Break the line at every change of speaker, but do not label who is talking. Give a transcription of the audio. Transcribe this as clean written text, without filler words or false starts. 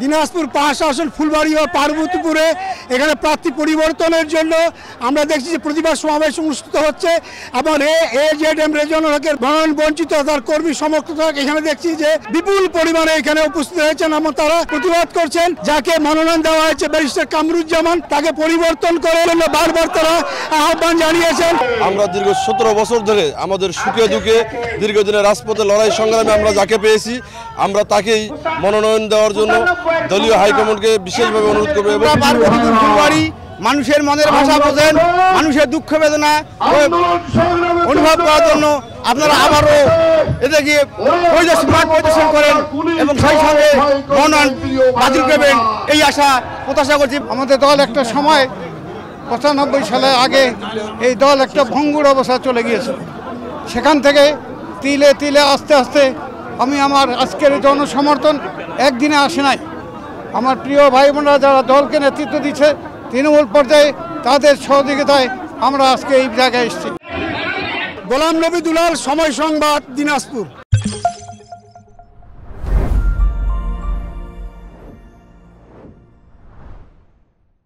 দিনাজপুর ৫ আসন ফুলবাড়ি ও পার্বতীপুরে এখানে প্রার্থী পরিবর্তনের জন্য আমরা দেখছি যে প্রতিবাদ সমাবেশ অনুষ্ঠিত হচ্ছে এবং এজেডএম রেজিওনাল হকের মনোনয়ন বঞ্চিত তার কর্মী সমর্থক এখানে দেখছি যে বিপুল পরিমাণে এখানে উপস্থিত হয়েছেন এবং তারা প্রতিবাদ করছেন যাকে মনোনয়ন দেওয়া হয়েছে ব্যারিস্টার কামরুজ্জামান তাকে পরিবর্তন করার জন্য বারবার তারা আহ্বান জানিয়েছেন।
আমরা দীর্ঘ ১৭ বছর ধরে আমাদের সুখে দুঃখে দীর্ঘদিনের রাজপথে লড়াই সংগ্রামে আমরা যাকে পেয়েছি আমরা তাকেই মনোনয়ন দেওয়ার জন্য দলীয় হাইকমান্ডকে বিশেষভাবে অনুরোধ করবো।
মানুষের মনের ভাষা বোঝেন, মানুষের দুঃখ বেদনা অনুভব করার জন্য আপনারা আবারও এদেরকে পরিদর্শন করেন এবং সেই সঙ্গে মনোনয়ন বাতিল করবেন এই আশা প্রত্যাশা করছি।
আমাদের দল একটা সময় ৯৫ সালের আগে এই দল একটা ভঙ্গুর অবস্থা চলে গিয়েছে, সেখান থেকে তিলে তিলে আস্তে আস্তে আমি আমার আজকের জনসমর্থন একদিনে আসে নাই। আমার প্রিয় ভাই বোনরা যারা দলকে নেতৃত্ব দিচ্ছে তৃণমূল পর্যায়ে তাদের সহযোগিতায় আমরা আজকে এই জায়গায় এসেছি।
গোলাম নবী দুলাল, সময় সংবাদ, দিনাজপুর।